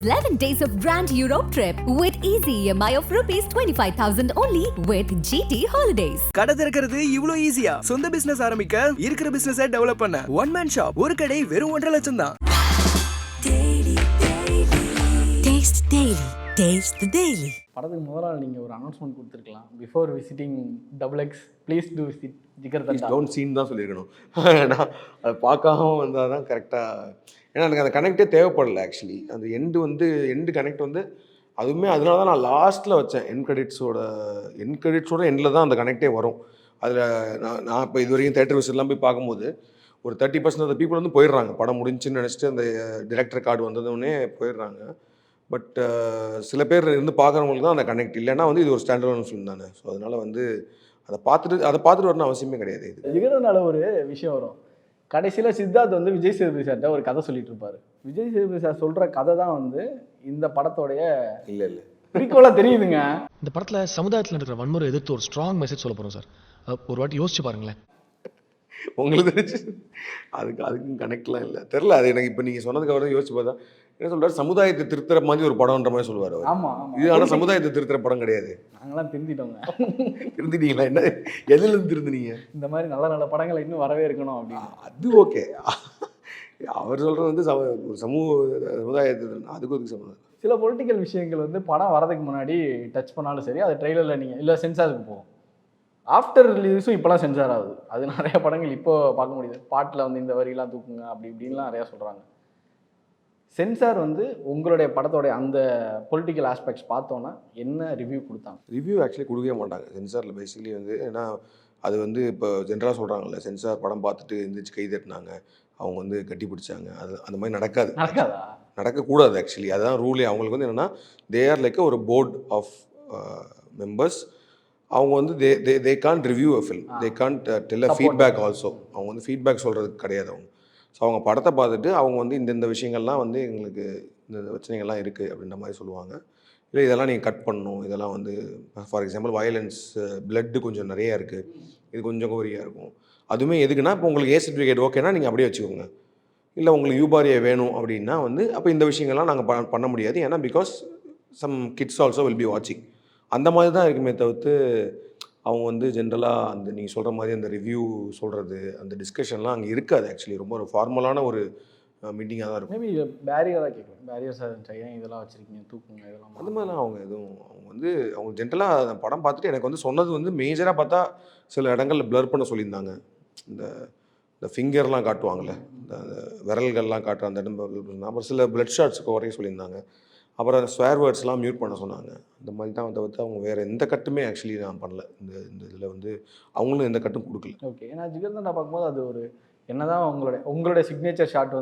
11 days of Grand Europe trip with easy EMI of rupees 25,000 only with GT Holidays. கடை திறக்கிறது இவ்ளோ ஈஸியா? சொந்த பிசினஸ் ஆரம்பிக்க, இருக்கிற பிசினஸை டெவலப் பண்ண. ஒன் மேன் ஷாப், ஒரு கடை வெறும் 1.5 லட்சம் தான். Taste Daily. Taste the Daily. படத்துக்கு முதல்ல நீங்கள் ஒரு அனௌன்ஸ்மெண்ட் கொடுத்துருக்கலாம். Before visiting XX please do visit Jigarthanda. Don't scene தான் சொல்லியிருக்கணும். நான் அதை பார்க்காம வந்தால் தான் கரெக்டாக. ஏன்னா எனக்கு அந்த கனெக்டே தேவைப்படலை ஆக்சுவலி. அந்த எண்டு கனெக்ட் அதுவுமே அதனால தான் நான் லாஸ்ட்டில் வச்சேன். என் கிரெடிட்ஸோட எண்டில் தான் அந்த கனெக்டே வரும். அதில் நான் இப்போ இது வரைக்கும் தேட்டர் விசிட்லாம் போய் பார்க்கும்போது ஒரு 30% ஆஃப் பீப்புள் போயிடுறாங்க. படம் முடிஞ்சுன்னு நினச்சிட்டு அந்த டிரெக்டர் கார்டு வந்ததுன்னே போயிடுறாங்க. பட் சில பேர் இருந்து பார்க்குறவங்களுக்கு தான் அந்த கனெக்ட். இல்லைன்னா இது ஒரு ஸ்டாண்டர்ட் ஃபிலிம் தானே. ஸோ அதனால் அதை பார்த்துட்டு வரணும் அவசியமே கிடையாது. இது ஜிகர்தண்டால ஒரு விஷயம் வரும். கடைசியில் சித்தார்த் விஜய் சேதுபதி சார்கிட்ட ஒரு கதை சொல்லிட்டு இருப்பார். விஜய் சேதுபதி சார் சொல்கிற கதை தான் இந்த படத்தோடைய இல்லை குறிக்கோளாக தெரியுதுங்க. இந்த படத்தில் சமுதாயத்தில் இருக்கிற வன்முறை எதிர்த்து ஒரு ஸ்ட்ராங் மெசேஜ் சொல்ல போகிறோம் சார். ஒரு வாட்டி யோசிச்சு பாருங்களேன். உங்களுக்கு தெரிஞ்சு அதுக்கும் கனெக்ட்லாம் இல்லை தெரில. அது எனக்கு இப்போ நீங்கள் சொன்னதுக்கு அப்புறம் யோசிச்சு பார்த்தா என்ன சொல்கிறார், சமுதாயத்தை திருத்துற மாதிரி ஒரு படம்ன்ற மாதிரி சொல்லுவார் அவர். ஆமாம், இது ஆனால் சமுதாயத்தை திருத்துற படம் கிடையாது. நாங்களாம் திருந்திட்டோங்க. திருந்திட்டீங்களா? என்ன எதுலேருந்து திருந்தினீங்க? இந்த மாதிரி நல்ல நல்ல படங்கள் இன்னும் வரவே இருக்கணும் அப்படின்னு. அது ஓகே. அவர் சொல்கிறது ஒரு சமுதாயத்தை அதுக்கு ஒரு சமுதாயம். சில பொலிட்டிக்கல் விஷயங்கள் படம் வரதுக்கு முன்னாடி டச் பண்ணாலும் சரி, அது ட்ரெய்லரில் நீங்கள் இல்லை சென்சாருக்கு போகும். ஆஃப்டர் ரிலீஸும் இப்போலாம் சென்சார் ஆகுது. அது நிறைய படங்கள் இப்போ பார்க்க முடியுது. பாட்டில் இந்த வரிலாம் தூக்குங்க அப்படி இப்படின்லாம் நிறையா சொல்கிறாங்க. சென்சார் உங்களுடைய படத்தோடைய அந்த பொலிட்டிக்கல் ஆஸ்பெக்ட்ஸ் பார்த்தோன்னா என்ன ரிவ்யூ கொடுத்தாங்க? ரிவ்யூ ஆக்சுவலி கொடுக்கவே மாட்டாங்க சென்சாரில். பேசிக்கலி ஏன்னா அது இப்போ ஜென்ரலாக சொல்கிறாங்கல்ல, சென்சார் படம் பார்த்துட்டு எந்திரிச்சு கை தட்டினாங்க, அவங்க கட்டி பிடிச்சாங்க. அது அந்த மாதிரி நடக்காதா? நடக்கக்கூடாது ஆக்சுவலி. அதுதான் ரூலே. அவங்களுக்கு என்னென்னா தே ஆர் லைக் ஒரு போர்ட் ஆஃப் மெம்பர்ஸ். அவங்க they can't review a film, they can't tell a feedback also. அவங்க ஃபீட்பேக் சொல்கிறதுக்கு கிடையாது அவங்க. ஸோ அவங்க படத்தை பார்த்துட்டு அவங்க இந்த விஷயங்கள்லாம் எங்களுக்கு இந்த பிரச்சனைகள்லாம் இருக்குது அப்படின்ற மாதிரி சொல்லுவாங்க. இல்லை இதெல்லாம் நீங்கள் கட் பண்ணணும், இதெல்லாம் ஃபார் எக்ஸாம்பிள் வயலன்ஸ், பிளட்டு கொஞ்சம் நிறையா இருக்குது, இது கொஞ்சம் கோரியாக இருக்கும். அதுவுமே எதுக்குன்னா, இப்போ உங்களுக்கு ஏ சர்டிஃபிகேட் ஓகேனா நீங்கள் அப்படியே வச்சுக்கோங்க. இல்லை உங்களுக்கு யூபாரியை வேணும் அப்படின்னா அப்போ இந்த விஷயங்கள்லாம் நாங்கள் பண்ண முடியாது. ஏன்னா because some kids also will be வாட்சிங். அந்த மாதிரி தான் இருக்குமே தவிர்த்து அவங்க ஜென்ரலாக நீங்கள் சொல்கிற மாதிரி அந்த ரிவ்யூ சொல்கிறது, அந்த டிஸ்கஷன்லாம் அங்கே இருக்காது ஆக்சுவலி. ரொம்ப ஒரு ஃபார்மலான ஒரு மீட்டிங்காக தான் இருக்கும். மேபி பேரியராக கேட்குறேன். பேரியர்ஸ் ஏன் இதெல்லாம் வச்சுருக்கீங்க, தூக்குங்க இதெல்லாம் அந்த மாதிரிலாம் அவங்க அவங்க ஜென்ரலாக அந்த படம் பார்த்துட்டு எனக்கு சொன்னது மேஜராக பார்த்தா சில இடங்களில் ப்ளர் பண்ண சொல்லியிருந்தாங்க. இந்த ஃபிங்கர்லாம் காட்டுவாங்கள்ல, இந்த விரல்கள்லாம் காட்டுற அந்த இடம், அப்புறம் சில பிளட் ஷாட்ஸுக்கு வரையும் சொல்லியிருந்தாங்க. அப்புறம் ஸ்வேர் வேர்ட்ஸ்லாம் மியூட் பண்ண சொன்னாங்க. இந்த மாதிரி தான் தவிர்த்து அவங்க வேறு எந்த கட்டுமே ஆக்சுவலி நான் பண்ணல. இந்த இதில் அவங்களும் எந்த கட்டும் கொடுக்கல. ஓகே. ஏன்னா ஜிகர்தண்டா பார்க்கும்போது அது ஒரு என்னதான் உங்களுடைய சிக்னேச்சர் ஷாட்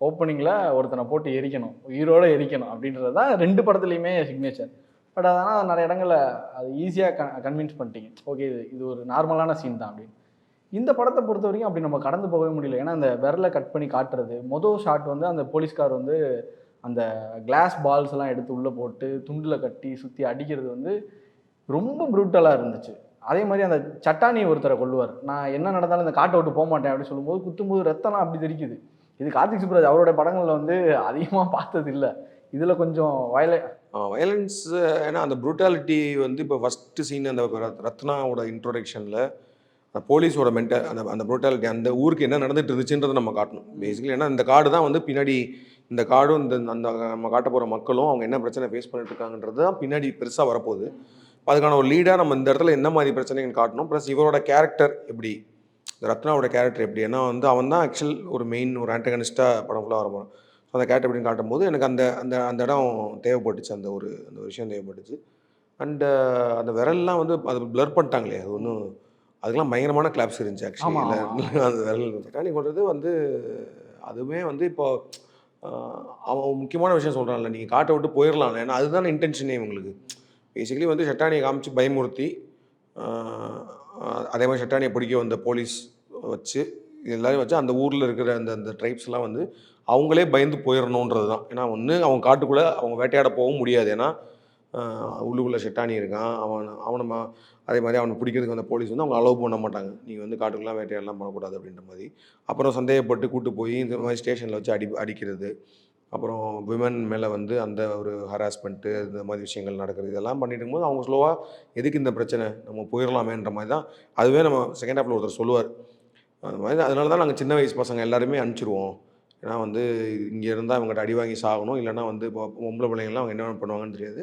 ஓப்பனிங்கில் ஒருத்தனை போட்டு எரிக்கணும், உயிரோடு எரிக்கணும் அப்படின்றது தான் 2 படத்துலையுமே சிக்னேச்சர். பட் அதனால் நிறைய இடங்களில் அது ஈஸியாக கன்வின்ஸ் பண்ணிட்டீங்க. ஓகே, இது ஒரு நார்மலான சீன் தான் அப்படின்னு. இந்த படத்தை பொறுத்த வரைக்கும் அப்படி நம்ம கடந்து போகவே முடியல. ஏன்னா அந்த விரலை கட் பண்ணி காட்டுறது, மொதல் ஷாட் அந்த போலீஸ்கார் அந்த கிளாஸ் பால்ஸ் எல்லாம் எடுத்து உள்ளே போட்டு துண்டில் கட்டி சுற்றி அடிக்கிறது ரொம்ப ப்ரூட்டலாக இருந்துச்சு. அதே மாதிரி அந்த சட்டானி ஒருத்தரை கொள்ளுவார். நான் என்ன நடந்தாலும் இந்த காட்டை விட்டு போக மாட்டேன் அப்படின்னு சொல்லும்போது குத்தும்போது ரத்தம்லாம் அப்படி தெரிக்குது. இது கார்த்திக் சுப்ராஜ் அவருடைய படங்களில் அதிகமாக பார்த்தது இல்லை. இதில் கொஞ்சம் வயலன்ஸ். ஏன்னா அந்த ப்ரூட்டாலிட்டி இப்போ ஃபஸ்ட்டு சீன் அந்த ரத்னாவோட இன்ட்ரோடக்ஷனில் போலீஸோட அந்த ப்ரூட்டாலிட்டி, அந்த ஊருக்கு என்ன நடந்துட்டு இருந்துச்சுன்றதை நம்ம காட்டணும் பேசிக்கலி. ஏன்னா இந்த கார்டு தான் பின்னாடி இந்த கார்டும் அந்த நம்ம காட்ட போகிற மக்களும் அவங்க என்ன பிரச்சனை ஃபேஸ் பண்ணிட்டு இருக்காங்கன்றது தான் பின்னாடி பெருசாக வரப்போகுது. அதுக்கான ஒரு லீடாக நம்ம இந்த இடத்துல என்ன மாதிரி பிரச்சனைகள் காட்டணும், ப்ளஸ் இவரோட கேரக்டர் எப்படி, இந்த ரத்னாவோட கேரக்டர் எப்படி. ஏன்னா அவன் தான் ஆக்சுவல் ஒரு மெயின் ஒரு ஆன்டகனிஸ்ட்டாக படம் ஃபுல்லாக வர போகிறோம். ஸோ அந்த கேரக்டர் எப்படின்னு காட்டும்போது எனக்கு அந்த இடம் தேவைப்பட்டுச்சு, அந்த விஷயம் தேவைப்பட்டுச்சு. அண்டு அந்த விரல்லாம் அது ப்ளர் பண்ணிட்டாங்களே, அது அதுக்கெல்லாம் பயங்கரமான கிளாப்ஸ் இருந்துச்சு ஆக்சுவலி. அந்த விரல் சட்டானி கொண்டது அதுவுமே இப்போ அவன் முக்கியமான விஷயம் சொல்கிறான்ல, நீங்கள் காட்டை விட்டு போயிடலாம். ஏன்னா அதுதான் இன்டென்ஷனே இவங்களுக்கு. பேசிக்கலி ஷட்டானியை காமிச்சு பயமுறுத்தி, அதே மாதிரி ஷட்டானியை பிடிக்க வந்த போலீஸ் வச்சு எல்லாரையும் வச்சு அந்த ஊரில் இருக்கிற அந்த ட்ரைப்ஸ்லாம் அவங்களே பயந்து போயிடணுன்றது தான். ஏன்னா அவங்க காட்டுக்குள்ளே அவங்க வேட்டையாட போகவும் முடியாது. ஏன்னா உள்ளுக்குள்ளே ஷட்டானி இருக்கான். அவனை அதே மாதிரி அவனை பிடிக்கிறதுக்கு வந்த போலீஸ் அவங்க அலோவ் பண்ண மாட்டாங்க. நீங்கள் காட்டுக்குலாம் வேட்டையாடலாம் பண்ணக்கூடாது அப்படின்ற மாதிரி. அப்புறம் சந்தேகப்பட்டு கூட்டு போய் இந்த மாதிரி ஸ்டேஷனில் வச்சு அடிக்கிறது. அப்புறம் விமன் மேலே வந்து அந்த ஒரு ஹராஸ்மெண்ட்டு இந்த மாதிரி விஷயங்கள் நடக்கிறது இதெல்லாம் பண்ணிட்டு இருக்கும்போது அவங்க ஸ்லோவாக எதுக்கு இந்த பிரச்சனை நம்ம போயிடலாமேன்ற மாதிரி தான் அதுவே நம்ம செகண்ட் ஹாஃபில் ஒருத்தர் சொல்லுவார். அந்த மாதிரி அதனால தான் நாங்கள் சின்ன வயசு பசங்க எல்லாருமே அனுப்பிச்சிடுவோம். ஏன்னா வந்து இங்கே இருந்தால் அவங்ககிட்ட அடி வாங்கி சாகணும், இல்லைனா வந்து இப்போ பொம்பளை பிள்ளைங்கள்லாம் அவங்க என்ன பண்ணுவாங்கன்னு தெரியாது.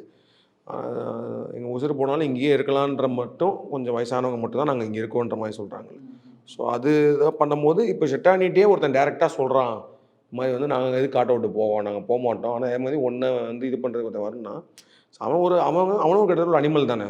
எங்கள் உசுறு போனாலும் இங்கேயே இருக்கலான்ற மட்டும் கொஞ்சம் வயசானவங்க மட்டும் தான் நாங்கள் இங்கே இருக்கோன்ற மாதிரி சொல்கிறாங்க. ஸோ அது இதாக பண்ணும்போது இப்போ ஷெட்டானிட்டே ஒருத்தன் டேரெக்டாக சொல்கிறான் இந்த மாதிரி வந்து நாங்கள் எது காட்ட விட்டு போவோம், நாங்கள் போக மாட்டோம், ஆனால் அதே மாதிரி ஒன்றை வந்து இது பண்ணுறதுக்கு ஒருத்தன் வரும்னா அவனும் கிட்டத்தட்ட ஒரு அனிமல் தானே.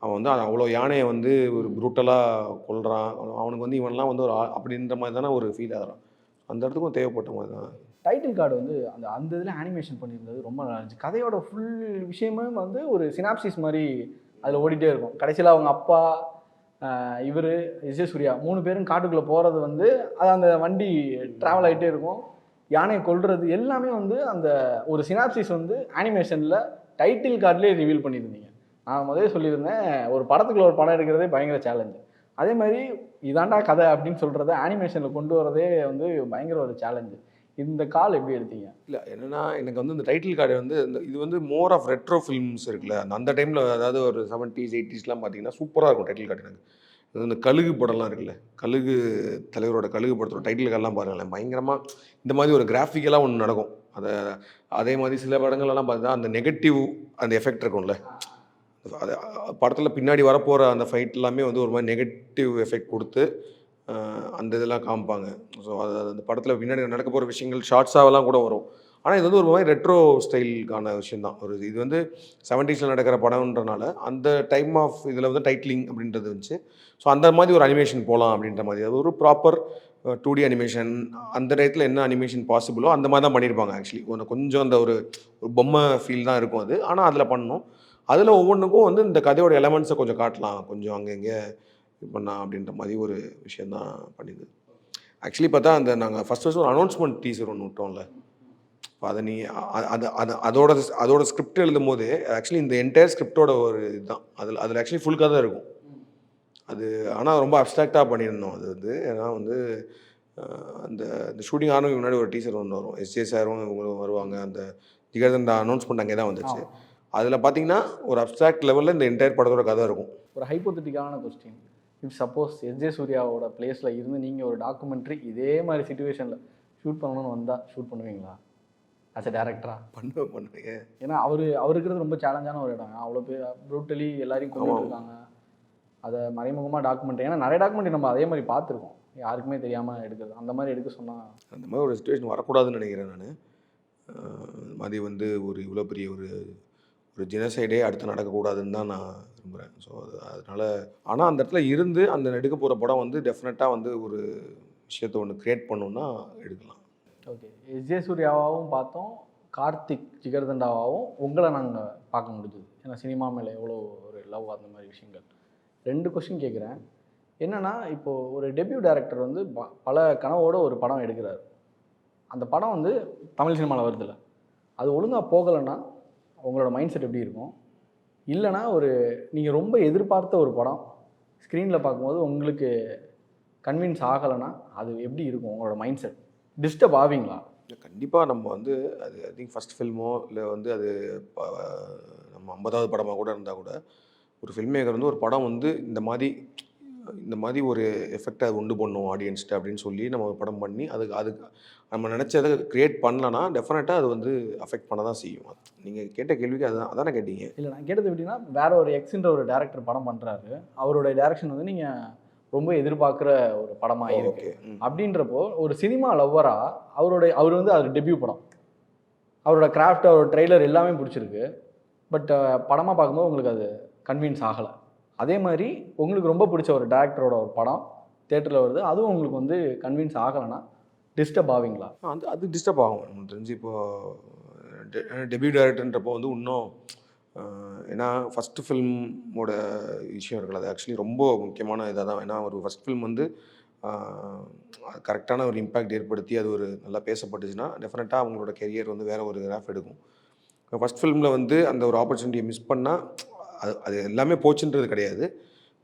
அவன் வந்து அவ்வளோ யானையை வந்து ஒரு ப்ரூட்டலாக கொள்கிறான், அவனுக்கு வந்து இவன்லாம் வந்து ஒரு அப்படின்ற மாதிரி தானே ஒரு ஃபீல் ஆகிறான். அந்த இடத்துக்கும் தேவைப்பட்ட மாதிரி தான். டைட்டில் கார்டு வந்து அந்த இதில் அனிமேஷன் பண்ணியிருந்தது ரொம்ப நல்லா இருந்துச்சு. கதையோட ஃபுல் விஷயமும் வந்து ஒரு சினாப்சிஸ் மாதிரி அதில் ஓடிட்டே இருக்கும். கடைசியில் அவங்க அப்பா, இவர், விஜய் சூர்யா 3 பேரும் காட்டுக்குள்ளே போகிறது வந்து அது அந்த வண்டி ட்ராவல் ஆகிட்டே இருக்கும், யானையை கொல்றது எல்லாமே வந்து அந்த ஒரு சினாப்சிஸ் வந்து அனிமேஷனில் டைட்டில் கார்ட்லேயே ரிவீல் பண்ணியிருந்தீங்க. நான் முதலே சொல்லியிருந்தேன், ஒரு படத்துக்குள்ள ஒரு படம் எடுக்கிறதே பயங்கர சேலஞ்சு. அதே மாதிரி இதாண்டா கதை அப்படின்னு சொல்கிறத அனிமேஷனில் கொண்டு வரதே வந்து பயங்கர ஒரு சேலஞ்சு. இந்த கால் எப்படி எடுத்தீங்க? இல்லை என்னென்னா எனக்கு வந்து இந்த டைட்டில் கார்டு வந்து இது வந்து மோர் ஆஃப் ரெட்ரோ ஃபிலிம்ஸ் இருக்குல்ல, அந்த டைமில் அதாவது ஒரு 70s 80sலாம் பார்த்தீங்கன்னா சூப்பராக இருக்கும் டைட்டில் கார்டு. எனக்கு இந்த கழுகு படம்லாம் இருக்குல்ல, கழுகு தலைவரோட கழுகு படத்தோட டைட்டில் கார்டெலாம் பாருங்களேன், பயங்கரமாக இந்த மாதிரி ஒரு கிராஃபிக்கலாக ஒன்று நடக்கும். அதே மாதிரி சில படங்கள்லாம் பார்த்தீங்கன்னா அந்த நெகட்டிவ் அந்த எஃபெக்ட் இருக்கும்ல, அது படத்தில் பின்னாடி வரப்போகிற அந்த ஃபைட் எல்லாமே வந்து ஒரு மாதிரி நெகட்டிவ் எஃபெக்ட் கொடுத்து அந்த இதெல்லாம் காமிப்பாங்க. ஸோ அது அந்த படத்தில் பின்னாடி நடக்க போகிற விஷயங்கள் ஷார்ட்ஸாகலாம் கூட வரும். ஆனால் இது வந்து ஒரு மாதிரி ரெட்ரோ ஸ்டைலுக்கான விஷயந்தான். இது வந்து 70s நடக்கிற படம்ன்றனால அந்த டைம் ஆஃப் இதில் வந்து டைட்லிங் அப்படின்றது இருந்துச்சு. ஸோ அந்த மாதிரி ஒரு அனிமேஷன் போகலாம் அப்படின்ற மாதிரி, அது ஒரு ப்ராப்பர் 2D அனிமேஷன். அந்த டயத்தில் என்ன அனிமேஷன் பாசிபிளோ அந்த மாதிரி தான் பண்ணியிருப்பாங்க. ஆக்சுவலி கொஞ்சம் அந்த ஒரு பொம்மை ஃபீல் தான் இருக்கும் அது. ஆனால் அதில் பண்ணணும். அதில் ஒவ்வொன்றுக்கும் வந்து இந்த கதையோட எலமெண்ட்ஸை கொஞ்சம் காட்டலாம், கொஞ்சம் அங்கே இங்கே இது பண்ணலாம் அப்படின்ற மாதிரி ஒரு விஷயந்தான் பண்ணிது. ஆக்சுவலி பார்த்தா அந்த நாங்கள் ஃபஸ்ட் ஒரு அனௌன்ஸ்மெண்ட் டீசர் ஒன்று விட்டோம்ல, அதை நீ அதோட ஸ்கிரிப்ட் எழுதும் போது ஆக்சுவலி இந்த என்டையர் ஸ்கிரிப்டோட ஒரு இதுதான் அதில் ஆக்சுவலி ஃபுல் கதை இருக்கும் அது. ஆனால் ரொம்ப அப்ட்ராக்டாக பண்ணியிருந்தோம் அது வந்து. ஏன்னா வந்து அந்த ஷூட்டிங் ஆனதுக்கு முன்னாடி ஒரு டீசர் ஒன்று வரும், எஸ்ஜே சாரும் இவங்களும் வருவாங்க, அந்த ஜிகர்தண்டா அனௌன்ஸ்மெண்ட் அங்கே தான் வந்துச்சு. அதில் பார்த்தீங்கன்னா ஒரு அப்ட்ராக்ட் லெவலில் இந்த என்டையர் படத்தோட கதை இருக்கும். ஒரு ஹைப்போதெட்டிக்கான கொஸ்டின், இஃப் சப்போஸ் எஸ்ஜே சூர்யாவோட பிளேஸில் இருந்து நீங்கள் ஒரு டாக்குமெண்ட்ரி இதே மாதிரி சிச்சுவேஷனில் ஷூட் பண்ணணும்னு வந்தால் ஷூட் பண்ணுவீங்களா ஆஸ் எ டேரக்டரா? பண்ணுவேங்க. ஏன்னா அவருக்கிறது ரொம்ப சேலஞ்சான ஒரு இடம். அவ்வளோ பேர் ப்ரூட்டலி எல்லாரையும் கொண்டு இருக்காங்க, அதை மறைமுகமாக டாக்குமெண்ட்ரி. ஏன்னா நிறைய டாக்குமெண்ட்ரி நம்ம அதே மாதிரி பார்த்துருக்கோம், யாருக்குமே தெரியாமல் எடுக்கிறது. அந்த மாதிரி எடுக்க சொன்னால் அந்த மாதிரி ஒரு சிச்சுவேஷன் வரக்கூடாதுன்னு நினைக்கிறேன் நான். மாதிரி வந்து ஒரு இவ்வளோ பெரிய ஒரு ஜெனசைடே அடுத்து நடக்கக்கூடாதுன்னு தான் நான் விரும்புகிறேன். ஸோ அதனால் ஆனால் அந்த இடத்துல இருந்து அந்த எடுக்க போகிற படம் வந்து டெஃபினட்டாக வந்து ஒரு விஷயத்தை ஒன்று க்ரியேட் பண்ணணுன்னா எடுக்கலாம். ஓகே, எஸ்ஜே சூர்யாவாகவும் பார்த்தோம், கார்த்திக் ஜிகர்தண்டாவாகவும் உங்களை நாங்கள் பார்க்க முடிஞ்சுது. ஏன்னா சினிமா மேலே எவ்வளோ ஒரு லவ், அந்த மாதிரி விஷயங்கள். 2 கொஸ்டின் கேட்குறேன். என்னென்னா, இப்போது ஒரு டெபியூ டைரக்டர் வந்து பல கனவோட ஒரு படம் எடுக்கிறார். அந்த படம் வந்து தமிழ் சினிமாவில் வருதில்ல, அது ஒழுங்காக போகலைன்னா உங்களோட மைண்ட் செட் எப்படி இருக்கும்? இல்லைனா நீங்கள் ரொம்ப எதிர்பார்த்த ஒரு படம் ஸ்க்ரீனில் பார்க்கும்போது உங்களுக்கு கன்வின்ஸ் ஆகலைன்னா அது எப்படி இருக்கும் உங்களோட மைண்ட் செட்? டிஸ்டர்ப் ஆவீங்களா? கண்டிப்பாக நம்ம வந்து அது ஐ திங்க் ஃபஸ்ட் ஃபில்மோ இல்லை வந்து அது நம்ம 50வது படமாக கூட இருந்தால் கூட ஒரு ஃபில்ம் மேக்கர் வந்து ஒரு படம் வந்து இந்த மாதிரி ஒரு எஃபெக்டை அது உண்டு பண்ணும் ஆடியன்ஸ்ட்டு அப்படின்னு சொல்லி நம்ம ஒரு படம் பண்ணி அதுக்கு நம்ம நினச்சதை க்ரியேட் பண்ணலன்னா டெஃபினட்டாக அது வந்து அஃபெக்ட் பண்ண தான் செய்யும். நீங்கள் கேட்ட கேள்விக்கு அதானே கேட்டீங்க? இல்லை, நான் கேட்டது எப்படின்னா, வேற ஒரு எக்ஸ்ன்ற ஒரு டேரக்டர் படம் பண்ணுறாரு, அவருடைய டேரக்ஷன் வந்து நீங்கள் ரொம்ப எதிர்பார்க்குற ஒரு படமாக இருக்கு. அப்படின்றப்போ ஒரு சினிமா லவ்வராக அவர் வந்து அது டெபியூ படம், அவரோட கிராஃப்ட், அவரோட ட்ரெய்லர் எல்லாமே பிடிச்சிருக்கு, பட் படமாக பார்க்கும்போது உங்களுக்கு அது கன்வின்ஸ் ஆகலை. அதே மாதிரி உங்களுக்கு ரொம்ப பிடிச்ச ஒரு டேரக்டரோட ஒரு படம் தேட்டரில் வருது, அதுவும் உங்களுக்கு வந்து கன்வின்ஸ் ஆகலைன்னா டிஸ்டர்ப் ஆவீங்களா? அது டிஸ்டர்ப் ஆகும். நமக்கு தெரிஞ்சு இப்போது டெபியூ டைரக்டர்ன்றப்போ வந்து இன்னும் ஏன்னா ஃபஸ்ட்டு ஃபில்மோட விஷயம் இருக்குல்ல, அது ஆக்சுவலி ரொம்ப முக்கியமான இதாக தான். ஏன்னா ஒரு ஃபஸ்ட் ஃபில்ம் வந்து கரெக்டான ஒரு இம்பேக்ட் ஏற்படுத்தி அது ஒரு நல்லா பேசப்பட்டுச்சுன்னா டெஃபினட்டாக அவங்களோட கெரியர் வந்து வேறு ஒரு கிராஃப் எடுக்கும். ஃபஸ்ட் ஃபில்மில் வந்து அந்த ஒரு ஆப்பர்ச்சுனிட்டியை மிஸ் பண்ணால் அது எல்லாமே போச்சுன்றது கிடையாது.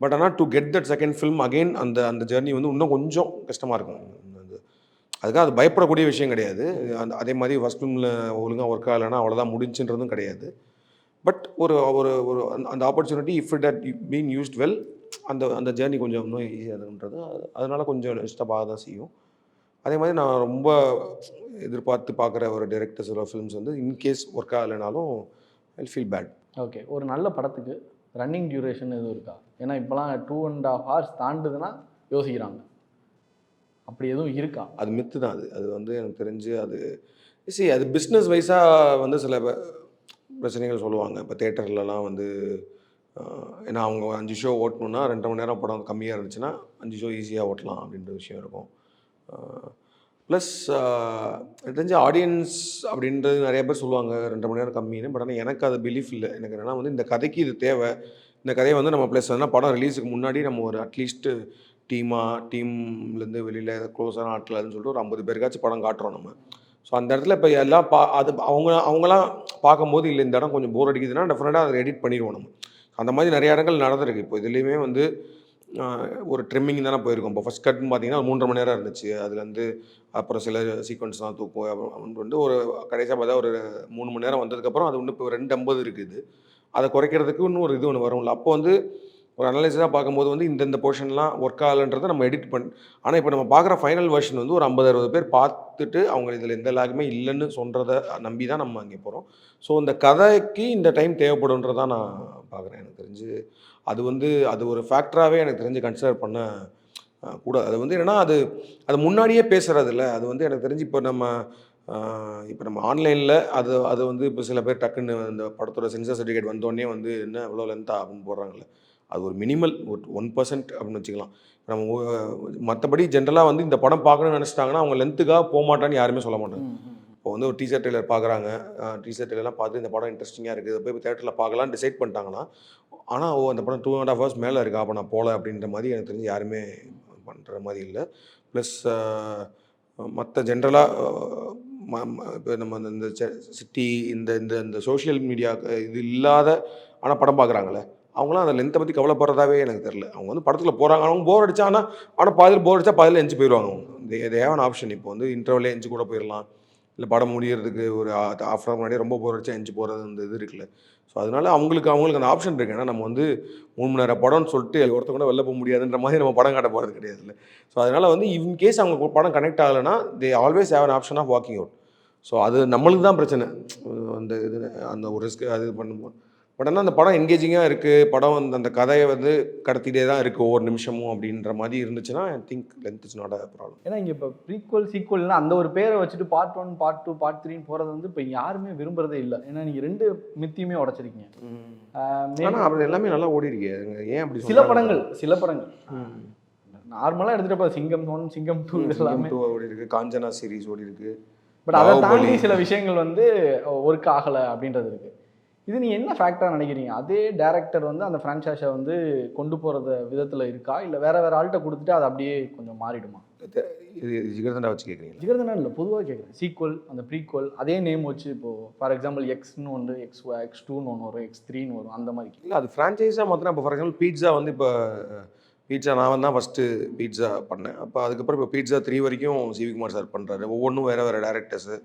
பட் ஆனால் to get that second film again அந்த ஜேர்னி வந்து இன்னும் கொஞ்சம் கஷ்டமாக இருக்கும். அதுக்காக அது பயப்படக்கூடிய விஷயம் கிடையாது. அதே மாதிரி ஃபஸ்ட் ஃபிலிமில் ஒழுங்காக ஒர்க் ஆகலைன்னா அவ்வளோதான் முடிஞ்சுன்றதும் கிடையாது. பட் ஒரு ஒரு ஒரு அந்த opportunity if it had been used well, அந்த அந்த ஜேர்னி கொஞ்சம் இன்னும் ஈஸியாகுன்றது அதனால கொஞ்சம் டிஸ்டர்ப் ஆக தான் செய்யும். அதே மாதிரி நான் ரொம்ப எதிர்பார்த்து பார்க்குற ஒரு டைரக்டர்ஸோட ஃபிலிம்ஸ் வந்து இன்கேஸ் ஒர்க் ஆகலைனாலும் ஐ ஃபீல் பேட். ஓகே, ஒரு நல்ல படத்துக்கு ரன்னிங் டியூரேஷன் எதுவும் இருக்கா? ஏன்னா இப்போலாம் 2.5 hours தாண்டுதுன்னா யோசிக்கிறாங்க. அப்படி எதுவும் இருக்கா? அது மித்து தான். அது வந்து எனக்கு தெரிஞ்சு அது அது பிஸ்னஸ் வைஸாக வந்து சில பிரச்சனைகள் சொல்லுவாங்க. இப்போ தேட்டர்லலாம் வந்து ஏன்னா அவங்க 5 ஷோ ஓட்டணுன்னா 2.5 மணி நேரம் படம் கம்மியாக இருந்துச்சுன்னா 5 ஷோ ஈஸியாக ஓட்டலாம் அப்படின்ற விஷயம் இருக்கும். ப்ளஸ் எனக்கு தெரிஞ்ச ஆடியன்ஸ் அப்படின்றது நிறைய பேர் சொல்லுவாங்க 2.5 மணி நேரம் கம்மின்னு. பட் ஆனால் எனக்கு அது பிலீஃப் இல்லை. எனக்கு என்னென்னா வந்து இந்த கதைக்கு இது தேவை. இந்த கதையை வந்து நம்ம ப்ளஸ் எதனா படம் ரிலீஸுக்கு முன்னாடி நம்ம ஒரு அட்லீஸ்ட்டு டீம்லேருந்து வெளியில் க்ளோஸான ஆட்கள்னு சொல்லிட்டு ஒரு 50 பேருக்காச்சும் படம் காட்டுறோம் நம்ம. ஸோ அந்த இடத்துல இப்போ எல்லாம் அது அவங்களாம் பார்க்கும்போது இல்லை இந்த இடம் கொஞ்சம் போர் அடிக்குதுன்னா டெஃபினட்டாக அதை எடிட் பண்ணிடுவோம் நம்ம. அந்த மாதிரி நிறைய இடங்கள் நடந்திருக்கு. இப்போ இதுலேயுமே வந்து ஒரு ட்ரிம்மிங் தானே போயிருக்கோம். இப்போ ஃபஸ்ட் கட்னு பார்த்தீங்கன்னா 3.5 மணி நேரம் இருந்துச்சு. அதுலேருந்து அப்புறம் சில சீக்வன்ஸ்லாம் தூக்கும் அப்படின்னு வந்து ஒரு கடைசியாக பார்த்தா ஒரு 3 மணி நேரம் வந்ததுக்கப்புறம் அது இன்னும் இப்போ 2:50 இருக்குது. அதை குறைக்கிறதுக்கு இன்னும் ஒரு இது ஒன்று வரும்ல. அப்போ வந்து ஒரு அனலைஸாக பார்க்கும்போது வந்து இந்த போர்ஷன்லாம் ஒர்க் ஆகலைன்றதை நம்ம எடிட் ஆனால் இப்போ நம்ம பார்க்குற ஃபைனல் வெர்ஷன் வந்து ஒரு 50-60 பேர் பார்த்துட்டு அவங்க இதில் எந்த லாகுமே இல்லைன்னு சொல்கிறத நம்பி தான் நம்ம அங்கே போகிறோம். ஸோ இந்த கதைக்கு இந்த டைம் தேவைப்படுன்றதான் நான் பார்க்குறேன். எனக்கு தெரிஞ்சு அது வந்து அது ஒரு ஃபேக்டராகவே எனக்கு தெரிஞ்சு கன்சிடர் பண்ண கூடாது. அது வந்து என்னென்னா அது முன்னாடியே பேசுகிறது இல்லை. அது வந்து எனக்கு தெரிஞ்சு இப்போ நம்ம ஆன்லைனில் அது வந்து இப்போ சில பேர் டக்குன்னு இந்த படத்தோட சென்சார் சர்டிஃபிகேட் வந்தோடனே வந்து என்ன எவ்வளோ லென்த்தா அப்படின்னு போடுறாங்கல்ல. அது ஒரு மினிமல் ஒரு 1% அப்படின்னு வச்சுக்கலாம். நம்ம மற்றபடி ஜென்ரலாக வந்து இந்த படம் பார்க்கணும்னு நினச்சிட்டாங்கன்னா அவங்க லென்த்துக்காக போக மாட்டான்னு யாருமே சொல்ல மாட்டாங்க. இப்போ வந்து ஒரு டீசர் ட்ரெய்லர் பார்க்குறாங்க, டீசர் ட்ரெய்லர்லாம் பார்த்து இந்த படம் இன்ட்ரெஸ்டிங்காக இருக்குது, போய் தேட்டரில் பார்க்கலான்னு டிசைட் பண்ணிட்டாங்கன்னா, ஆனால் அந்த படம் 2.5 hours மேலே இருக்கா அப்போ நான் போகல அப்படின்ற மாதிரி எனக்கு தெரிஞ்சு யாருமே பண்ணுற மாதிரி இல்லை. ப்ளஸ் மற்ற ஜென்ரலாக இப்போ நம்ம இந்த சிட்டி இந்த சோஷியல் மீடியா இது இல்லாத ஆனால் படம் பார்க்குறாங்களே அவங்களாம் அந்த லென்த்தை பற்றி கவலைப்படுறதாவே எனக்கு தெரில. அவங்க வந்து படத்தில் போகிறாங்க, அவங்க போர் அடிச்சா ஆனால் பாதியில் போர் அடித்தா பாதியில் எஞ்சி போயிடுவாங்க. அவங்க தேவையான ஆப்ஷன் இப்போ வந்து இன்டர்வலே எஞ்சி கூட போயிடலாம். இல்லை படம் முடியறதுக்கு ஒரு ½ hour முன்னாடியே ரொம்ப போர் அடிச்சா எஞ்சி போகிறது அந்த இது இருக்குல்ல. ஸோ அதனால அவங்களுக்கு அந்த ஆப்ஷன் இருக்குது. ஏன்னா நம்ம வந்து 3 மணி நேரம் படம்னு சொல்லிட்டு ஒருத்த கூட வெளில போக முடியாதுன்ற மாதிரி நம்ம படம் காட்ட போகிறது கிடையாது இல்லை. ஸோ அதனால் வந்து இன்கேஸ் அவங்க படம் கனெக்ட் ஆகலைன்னா they always have an option of walking out. So அது நம்மளுக்கு தான் பிரச்சனை. அந்த ஒரு ரிஸ்க் அது பண்ணும்போது பட் ஆனால் அந்த படம் என்கேஜிங்காக இருக்குது, படம் அந்த கதையை வந்து கடத்திட்டே தான் இருக்குது ஒவ்வொரு நிமிஷமும் அப்படின்ற மாதிரி இருந்துச்சுன்னா I think length is not a problem. ஏன்னா இங்கே இப்போ ப்ரீக்வல் சீக்வல்னா அந்த ஒரு பேரை வச்சுட்டு பார்ட் 1 பார்ட் 2 பார்ட் 3 போகிறது வந்து இப்போ யாருமே விரும்புறதே இல்லை. ஏன்னா நீங்கள் 2 மித்தியுமே உடச்சிருக்கீங்க. ஆனால் அப்படி எல்லாமே நல்லா ஓடி இருக்கு. ஏன் அப்படி சில படங்கள் நார்மலாக எடுத்துகிட்டு இப்போ சிங்கம் 1 சிங்கம் 2 எல்லாமே ஓடி இருக்கு, காஞ்சனா சீரிஸ் ஓடி இருக்கு. பட் அதை தாண்டி சில விஷயங்கள் வந்து ஒர்க் ஆகலை அப்படின்றது இருக்குது. இது நீங்கள் என்ன ஃபேக்டராக நினைக்கிறீங்க? அதே டேரக்டர் வந்து அந்த ஃப்ரான்ச்சைஸை வந்து கொண்டு போகிறத விதத்தில் இருக்கா, இல்லை வேறு ஆள்கிட்ட கொடுத்துட்டு அது அப்படியே கொஞ்சம் மாறிடுமா? இது ஜிகர்தண்டா வச்சு கேட்குறீங்க? ஜிகர்தண்டா இல்லை, பொதுவாக கேட்குறேன். சீக்வல் அந்த ப்ரீக்வல் அதே நேம் வச்சு இப்போது ஃபார் எக்ஸாம்பிள் எக்ஸ்னு ஒன்று X2ன்னு ஒன்று வரும், X3ன்னு வரும், அந்த மாதிரி. இல்லை அது ஃப்ரான்ச்சைஸாக மாத்திரம். இப்போ ஃபார் எக்ஸாம்பிள் பீட்சா வந்து இப்போ பீட்சா நான் தான் ஃபஸ்ட்டு பீட்சா பண்ணேன். அப்போ அதுக்கப்புறம் இப்போ பீட்சா 3 வரைக்கும் சிவி குமார் சார் பண்ணுறாரு. ஒவ்வொன்றும் வேறு டேரக்டர்ஸு.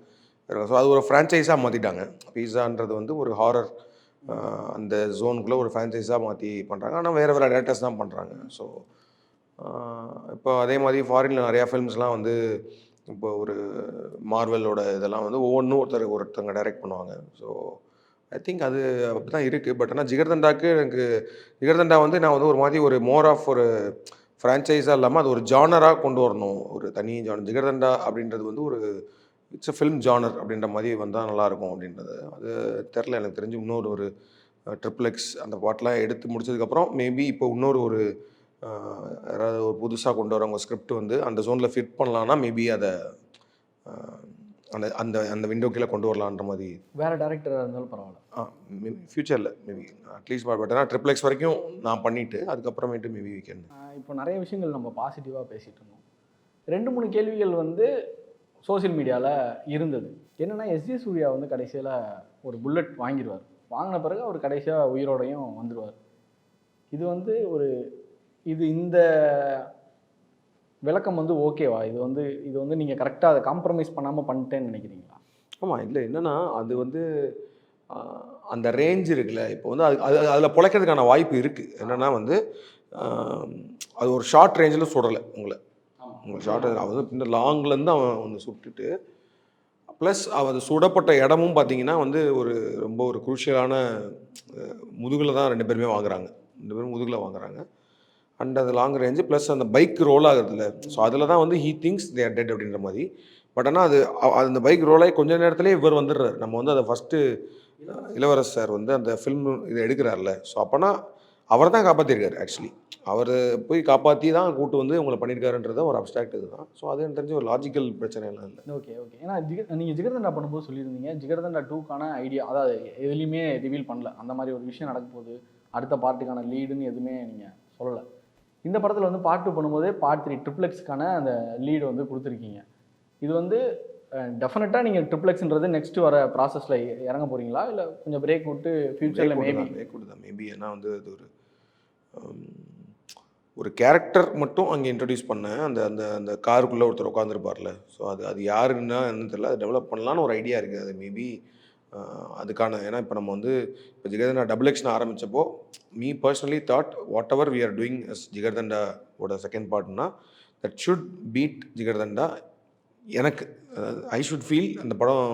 ஸோ அது ஒரு ஃப்ரான்ச்சைஸாக மாற்றிட்டாங்க. பீட்சான்றது வந்து ஒரு ஹாரர் அந்த ஜோனுக்குள்ளே ஒரு ஃப்ரான்ச்சைஸாக மாற்றி பண்ணுறாங்க. ஆனால் வேறு டேரக்டர்ஸ் தான் பண்ணுறாங்க. ஸோ இப்போ அதே மாதிரி ஃபாரினில் நிறையா ஃபிலிம்ஸ்லாம் வந்து இப்போ ஒரு மார்வலோட இதெல்லாம் வந்து ஒருத்தங்க டைரக்ட் பண்ணுவாங்க. ஸோ ஐ திங்க் அது அப்படி தான் இருக்குது. பட் ஆனால் ஜிகர்தண்டா வந்து நான் வந்து ஒரு மாதிரி ஒரு மோர் ஆஃப் ஒரு ஃப்ரான்ச்சைஸாக இல்லாமல் அது ஒரு ஜானராக கொண்டு வரணும். ஒரு தனி ஜானர் ஜிகர்தண்டா அப்படின்றது வந்து ஒரு இட்ஸ் அ ஃபிலிம் ஜானர் அப்படின்ற மாதிரி வந்தால் நல்லாயிருக்கும் அப்படின்றது. அது தெரில, எனக்கு தெரிஞ்சு இன்னொரு ஒரு XXX அந்த பாட்டெலாம் எடுத்து முடிச்சதுக்கப்புறம் மேபி இப்போ இன்னொரு யாராவது ஒரு புதுசாக கொண்டு வரவங்க ஸ்கிரிப்ட் வந்து அந்த ஜோனில் ஃபிட் பண்ணலான்னா மேபி அதை அந்த அந்த அந்த விண்டோ கீழே கொண்டு வரலான்ற மாதிரி. வேறு டேரக்டராக இருந்தாலும் பரவாயில்ல ஃப்யூச்சரில் மேபி அட்லீஸ்ட் பட் ஆனால் XXX வரைக்கும் நான் பண்ணிவிட்டு அதுக்கப்புறமேட்டு மேபி வீக்கெண்ட். இப்போ நிறைய விஷயங்கள் நம்ம பாசிட்டிவாக பேசிகிட்டு இருந்தோம். 2-3 கேள்விகள் வந்து சோசியல் மீடியாவில் இருந்தது. என்னென்னா எஸ்ஜே சூர்யா வந்து கடைசியில் ஒரு புல்லட் வாங்கிடுவார். வாங்கின பிறகு அவர் கடைசியாக உயிரோடையும் வந்துடுவார். இது வந்து இந்த விளக்கம் வந்து ஓகேவா? இது வந்து நீங்கள் கரெக்டாக அதை காம்ப்ரமைஸ் பண்ணாமல் பண்ணிட்டேன்னு நினைக்கிறீங்களா? ஆமாம், இல்லை என்னென்னா அது வந்து அந்த ரேஞ்ச் இருக்குல்ல, இப்போ வந்து அது அது அதில் பிழைக்கிறதுக்கான வாய்ப்பு இருக்குது. என்னென்னா வந்து அது ஒரு ஷார்ட் ரேஞ்சில் சுடலை உங்களை ஷார்ட் அவர் வந்து பின்ன லாங்லேருந்து அவன் ஒன்று சுட்டுட்டு ப்ளஸ் அது சுடப்பட்ட இடமும் பார்த்தீங்கன்னா வந்து ரொம்ப ஒரு குரூஷியலான முதுகில் தான் 2 பேருமே வாங்குறாங்க. 2 பேரும் முதுகில் வாங்குறாங்க. அண்ட் அது லாங் ரேஞ்சு ப்ளஸ் அந்த பைக் ரோல் ஆகுதுல்ல, ஸோ அதில் தான் வந்து he thinks they are dead அப்படின்ற மாதிரி. பட் ஆனால் அது அந்த பைக் ரோல் ஆகி கொஞ்ச நேரத்துலேயே இவர் வந்துடுறாரு. நம்ம வந்து அதை ஃபஸ்ட்டு இளவரசர் சார் வந்து அந்த ஃபில்ம் இதை எடுக்கிறார்ல, ஸோ அப்போனா அவர் தான் காப்பாற்றிருக்காரு. ஆக்சுவலி அவர் போய் காப்பாற்றி தான் கூட்டு வந்து உங்களை பண்ணியிருக்காருன்றத ஒரு அப்ஸ்ட்ராக்ட் இது தான். ஸோ அது எனக்கு தெரிஞ்ச ஒரு லாஜிக்கல் பிரச்சனை எல்லாம் இல்லை. ஓகே. ஏன்னா நீங்கள் ஜிகர்தண்டா பண்ணும்போது சொல்லியிருந்தீங்க, ஜிகர்தண்டா 2க்கான ஐடியா அதாவது எதுலேயுமே ரிவீல் பண்ணல. அந்த மாதிரி ஒரு விஷயம் நடக்க போகுது, அடுத்த பார்ட்டுக்கான லீடுன்னு எதுவுமே நீங்கள் சொல்லலை. இந்த படத்தில் வந்து பார்ட் 2 பண்ணும்போதே பார்ட் 3 ட்ரிப்ளெக்ஸ்க்கான அந்த லீடு வந்து கொடுத்துருக்கீங்க. இது வந்து டெஃபினட்டாக நீங்கள் ட்ரிப்ளெக்ஸ்ன்றது நெக்ஸ்ட் வர ப்ராசஸில் இறங்க போகிறீங்களா, இல்லை கொஞ்சம் பிரேக் விட்டு ஃபியூச்சரில் பிரேக் விட்டு தான் மேபி. ஏன்னா வந்து அது ஒரு கேரக்டர் மட்டும் அங்கே இன்ட்ரடியூஸ் பண்ணேன். அந்த அந்த அந்த காருக்குள்ளே ஒருத்தர் உட்காந்துருப்பார்ல, ஸோ அது யாருன்னா என்னன்னு தெரியல, அது டெவலப் பண்ணலான்னு ஒரு ஐடியா இருக்குது. அது மேபி அதுக்கான ஏன்னா இப்போ நம்ம வந்து இப்போ ஜிகர்தண்டா டபுள் ஆரம்பித்தப்போ me personally thought whatever we are doing as ஜிகர்தண்டாவோட செகண்ட் பார்ட்னா தட் ஷுட் பீட் ஜிகர்தண்டா. எனக்கு ஐ ஷுட் ஃபீல் அந்த படம்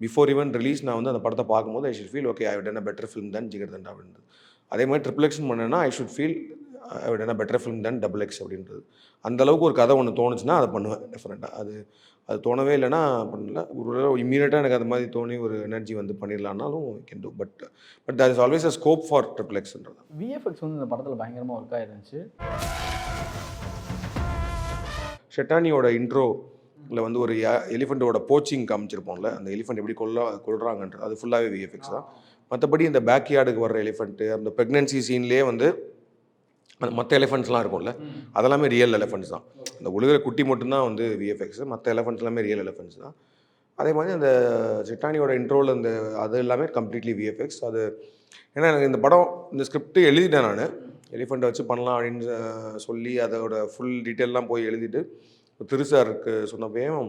பிஃபோர் ஈவன் ரிலீஸ் நான் வந்து அந்த படத்தை பார்க்கும்போது I should feel okay I done a better film than Jigarthanda அப்படின்றது. அதே மாதிரி ட்ரிப்ளெக்ஸ் பண்ணேன்னா I should feel I done a better film than double X அப்படின்றது. அந்தளவுக்கு ஒரு கதை ஒன்று தோணுச்சுன்னா அதை பண்ணுவேன் டெஃபினட்டாக. அது தோணவே இல்லைன்னா பண்ணல. ஒரு இம்மீடியட்டாக எனக்கு அது மாதிரி தோணி ஒரு எனர்ஜி வந்து பண்ணிடலான்னாலும் can do. But there is always a scope for triple எக்ஸ்ன்றது. விஎஃப்எக்ஸ் வந்து இந்த படத்தில் பயங்கரமாக ஒர்க் ஆயிருந்துச்சு. ஷெட்டானியோட இன்ட்ரோவில் வந்து ஒரு எலிஃபெண்ட்டோட போச்சிங் காமிச்சிருப்போம்ல, அந்த எலிஃபெண்ட் எப்படி கொள்றாங்கன்றது அது ஃபுல்லாகவே விஎஃப்எக்ஸ் தான். மற்றபடி இந்த பேக் யார்டுக்கு வர்ற எலிஃபெண்ட்டு, அந்த ப்ரெக்னென்சி சீன்லேயே வந்து அந்த மற்ற எலிஃபெண்ட்ஸ்லாம் இருக்கும்ல, அதெல்லாமே ரியல் எலிஃபெண்ட்ஸ் தான். அந்த உழுகிற குட்டி மட்டும்தான் வந்து விஎஃப்எக்ஸ், மற்ற எலிஃபெண்ட்ஸ் எல்லாமே ரியல் எலிஃபெண்ட்ஸ் தான். அதே மாதிரி அந்த ஷெட்டானியோட இன்ட்ரோவில் அந்த அது எல்லாமே கம்ப்ளீட்லி விஎஃப்எக்ஸ். அது ஏன்னா எனக்கு இந்த படம் இந்த ஸ்கிரிப்ட் எழுதிட்டேன் நான், எலிஃபெண்ட்டை வச்சு பண்ணலாம் அப்படின்னு சொல்லி அதோட ஃபுல் டீட்டெயிலெலாம் போய் எழுதிட்டு திருசாருக்கு சொன்னப்பையும்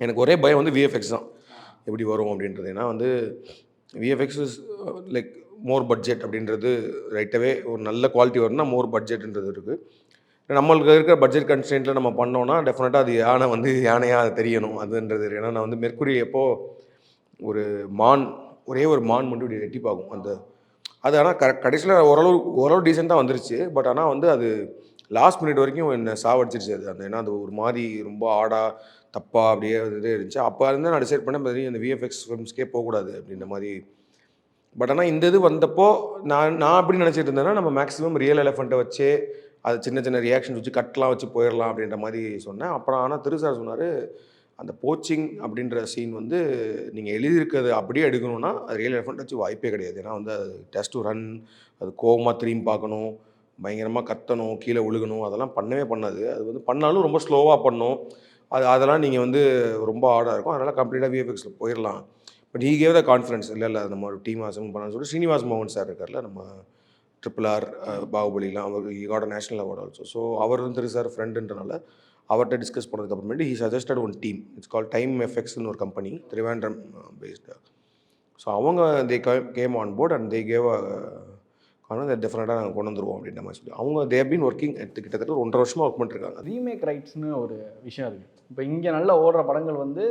எனக்கு ஒரே பயம் வந்து விஎஃப்எக்ஸ் தான் எப்படி வரும் அப்படின்றது. ஏன்னா வந்து VFX is like more budget அப்படின்றது ரைட்டாகவே ஒரு நல்ல குவாலிட்டி வரணும்னா மோர் பட்ஜெட்ன்றது இருக்குது. நம்மளுக்கு இருக்கிற பட்ஜெட் கன்ஸ்டன்ட்டில் நம்ம பண்ணோன்னா டெஃபினட்டாக அது யானை வந்து யானையாக அது தெரியணும் அதுன்றது. ஏன்னா நான் வந்து மெர்க்குரி எப்போது ஒரு ஒரே ஒரு மான் மட்டும் இப்படி எட்டி பார்க்கும் அது ஆனால் கடைசியில் ஓரளவு டீசெண்டாக வந்துருச்சு. பட் ஆனால் வந்து அது லாஸ்ட் மினிட் வரைக்கும் என்னை சாவடிச்சிருச்சு அது. ஏன்னா அது ஒரு மாதிரி ரொம்ப தப்பாக அப்படியே இது இருந்துச்சு. அப்போ இருந்து நான் டிசைட் பண்ணேன் அந்த விஎஃப்எக்ஸ் ஃபிலிம்ஸ்க்கே போகக்கூடாது அப்படின்ற மாதிரி. பட் ஆனால் இந்த இது வந்தப்போ நான் எப்படி நினச்சிட்டு இருந்தேன்னா நம்ம மேக்ஸிமம் ரியல் எலிஃபெண்ட்டை வச்சே அது சின்ன சின்ன ரியாக்ஷன்ஸ் வச்சு கட்லாம் வச்சு போயிடலாம் அப்படின்ற மாதிரி சொன்னேன். அப்புறம் ஆனால் திருசார் சொன்னார் அந்த போச்சிங் அப்படின்ற சீன் வந்து நீங்கள் எழுதியிருக்கிறது அப்படியே எடுக்கணும்னா அது ரியல் எலிஃபெண்ட் வச்சு வாய்ப்பே கிடையாது. ஏன்னா வந்து அது டெஸ்ட் டு ரன், அது கோவமாக திரும்பி பார்க்கணும், பயங்கரமாக கத்தணும், கீழே விழுகணும், அதெல்லாம் பண்ணவே பண்ணாது. அது வந்து பண்ணாலும் ரொம்ப ஸ்லோவாக பண்ணும். அதெல்லாம் நீங்கள் வந்து ரொம்ப ஆடாக இருக்கும். அதனால் கம்ப்ளீட்டாக விஎஃப்எக்ஸில் போயிடலாம். But he gave the confidence. இல்லை நம்ம ஒரு டீம் ஆசம் பண்ணான்னு சொல்லிட்டு ஸ்ரீனிவாஸ் மோகன் சார் இருக்கார்ல, நம்ம RRR பாகுபலிலாம் அவர் he got a national award also. So அவர் வந்து சார் ஃப்ரெண்டுன்றனால அவர்கிட்ட டிஸ்கஸ் பண்ணதுக்கப்புறமேட்டு he suggested one team. It's call time எஃபெக்ட்ஸ்னு ஒரு கம்பெனி, திருவேண்டம் பேஸ்டு. ஸோ அவங்க they came on board and they gave ஆனால் டெஃபினட்டாக நாங்கள் கொண்டு வந்துருவோம் அப்படின்ற மாதிரி சொல்லி அவங்க தே ஹவ் பீன் ஒர்க்கிங் கிட்டத்தட்ட 1.5 வருஷமாக ஒர்க் பண்ணிருக்காங்க. ரீமேக் ரைட்ஸ்னு ஒரு விஷயம் இருக்குது. இப்போ இங்கே நல்லா ஓடுற படங்கள் வந்து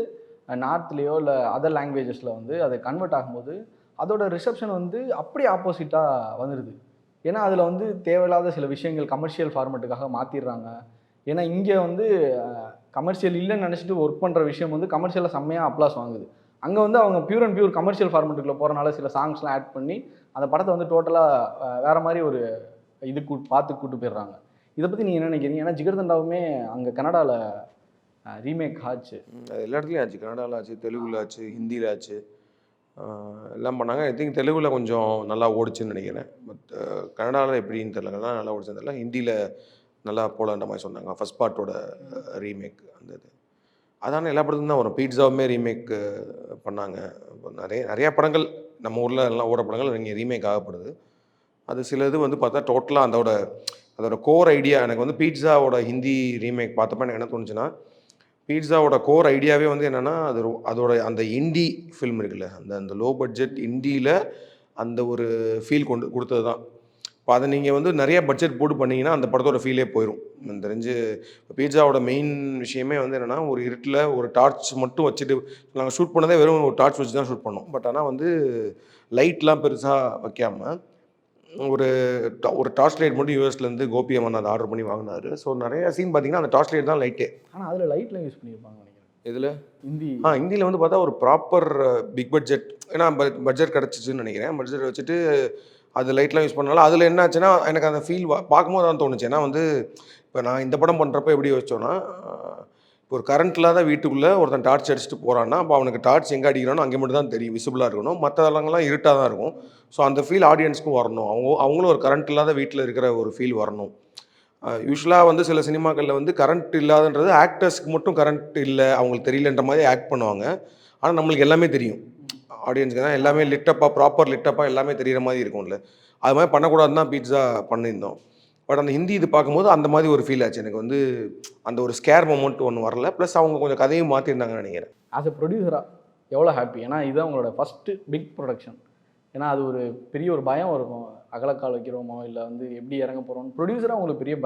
நார்த்லேயோ இல்லை அதர் லாங்குவேஜஸில் வந்து அதை கன்வெர்ட் ஆகும்போது அதோட ரிசப்ஷன் வந்து அப்படியே ஆப்போசிட்டாக வந்துடுது. ஏன்னா அதில் வந்து தேவையில்லாத சில விஷயங்கள் கமர்ஷியல் ஃபார்மெட்டுக்காக மாற்றிடுறாங்க. ஏன்னா இங்கே வந்து கமர்ஷியல் இல்லைன்னு நினச்சிட்டு ஒர்க் பண்ணுற விஷயம் வந்து கமர்ஷியலாக செம்மையாக அப்ளாஸ் வாங்குது. அங்கே வந்து அவங்க பியூர் அண்ட் பியூர் கமர்ஷியல் ஃபார்மெட்டுக்குள்ளே போகிறனால சில சாங்ஸ்லாம் ஆட் பண்ணி அந்த படத்தை வந்து டோட்டலாக வேறு மாதிரி ஒரு இது பார்த்து கூட்டு போயிடுறாங்க. இதை பற்றி நீங்கள் என்ன நினைக்கிறீங்க? ஏன்னா ஜிகர்தண்டாவுமே அங்கே கனடாவில் ரீமேக் ஆச்சு, எல்லா இடத்துலையும் ஆச்சு. கன்னடாவில் ஆச்சு, தெலுங்குல ஆச்சு, ஹிந்தியில் ஆச்சு, எல்லாம் பண்ணாங்க. ஐ திங்க் தெலுங்கில் கொஞ்சம் நல்லா ஓடிச்சுன்னு நினைக்கிறேன். பட் கன்னடாவில் எப்படின்னு தெரியல, நல்லா ஓடிச்சுன்னு தெரியல. ஹிந்தியில் நல்லா போலன்ற மாதிரி சொன்னாங்க ஃபஸ்ட் பார்ட்டோட ரீமேக். அந்த இது அதான எல்லா படத்துலையும் தான் வரும். பீட்சாவுமே ரீமேக் பண்ணாங்க. நிறையா படங்கள் நம்ம ஊரில் எல்லாம் ஓட படங்கள் இங்கே ரீமேக் ஆகப்படுது. அது சில இது வந்து பார்த்தா டோட்டலாக அதோட அதோட கோர் ஐடியா எனக்கு வந்து பீட்சாவோட ஹிந்தி ரீமேக் பார்த்தப்ப எனக்கு என்ன தோணுச்சுன்னா, பீட்சாவோட கோர் ஐடியாவே வந்து என்னென்னா அதோட அந்த இண்டி ஃபில்ம் இருக்குல்ல, அந்த லோ பட்ஜெட் இண்டியில் அந்த ஒரு ஃபீல் கொடுத்தது தான். இப்போ அதை நீங்கள் வந்து நிறைய பட்ஜெட் போட்டு பண்ணிங்கன்னா அந்த படத்தோட ஃபீலே போயிடும். எனக்கு தெரிஞ்சு பீட்சாவோட மெயின் விஷயமே வந்து என்னென்னா, ஒரு இருட்டில் ஒரு டார்ச் மட்டும் வச்சுட்டு நாங்கள் ஷூட் பண்ணதே வெறும் ஒரு டார்ச் வச்சு தான் ஷூட் பண்ணோம். பட் ஆனால் வந்து லைட்லாம் பெருசாக வைக்காமல் ஒரு டார்ச் லைட் மட்டும் யூஎஸ்லேருந்து கோபி அம்மன் அதை ஆர்டர் பண்ணி வாங்கினாரு. ஸோ நிறைய சீன் பார்த்தீங்கன்னா அந்த டார்ச் லைட் தான் லைட்டே. ஆனால் அதில் லைட்லாம் யூஸ் பண்ணியிருப்பாங்க நினைக்கிறேன். இதில் ஹிந்தி ஹிந்தியில் வந்து பார்த்தா ஒரு ப்ராப்பர் பிக் பட்ஜெட், ஏன்னா பட்ஜெட் கிடச்சிச்சுன்னு நினைக்கிறேன். பட்ஜெட் வச்சுட்டு அது லைட்லாம் யூஸ் பண்ணனால அதில் என்ன ஆச்சுன்னா எனக்கு அந்த ஃபீல் பார்க்கும்போது தான் தோணுச்சு. ஏன்னா வந்து இப்போ நான் இந்த படம் பண்ணுறப்ப எப்படி வச்சோன்னா, இப்போ ஒரு கரண்ட் இல்லாத வீட்டுக்குள்ளே ஒருத்தன் டார்ச் அடிச்சுட்டு போகிறான்னா, அப்போ அவனுக்கு டார்ச் எங்கே அடிக்கிறானோ அங்கே மட்டும் தான் தெரியும், விசிபிளாக இருக்கணும். மற்ற இடங்கள்லாம் இருட்டாக தான் இருக்கும். ஸோ அந்த ஃபீல் ஆடியன்ஸ்க்கும் வரணும். அவங்களும் ஒரு கரண்ட் இல்லாத வீட்டில் இருக்கிற ஒரு ஃபீல் வரணும். யூஸ்வலாக வந்து சில சினிமாக்களில் வந்து கரண்ட் இல்லாதன்றது ஆக்டர்ஸ்க்கு மட்டும் கரண்ட் இல்லை, அவங்களுக்கு தெரியலன்ற மாதிரி ஆக்ட் பண்ணுவாங்க. ஆனால் நம்மளுக்கு எல்லாமே தெரியும், ஆடியன்ஸுக்கு தான் எல்லாமே லிட்டப்பாக ப்ராப்பர் லிட்டப்பாக எல்லாமே தெரிகிற மாதிரி இருக்கும்ல. அது மாதிரி பண்ணக்கூடாதுன்னு தான் பீட்சா பண்ணியிருந்தோம். பட் அந்த ஹிந்தி இது பார்க்கும்போது அந்த மாதிரி ஒரு ஃபீல் ஆச்சு எனக்கு. வந்து அந்த ஒரு ஸ்கேர் மொமெண்ட் ஒன்று வரல. ப்ளஸ் அவங்க கொஞ்சம் கதையும் மாற்றிருந்தாங்கன்னு நினைக்கிறேன். ஆஸ் எ ப்ரொடியூசராக எவ்வளோ ஹாப்பி. ஏன்னா இதுதான் உங்களோட ஃபஸ்ட்டு பிக் ப்ரொடக்ஷன். ஏன்னா அது ஒரு பெரிய ஒரு பயம் இருக்கும், அகலக்கால் வைக்கிறோமோ இல்லை வந்து எப்படி இறங்க போகிறோம். ப்ரொடியூசராக உங்களுக்கு பெரிய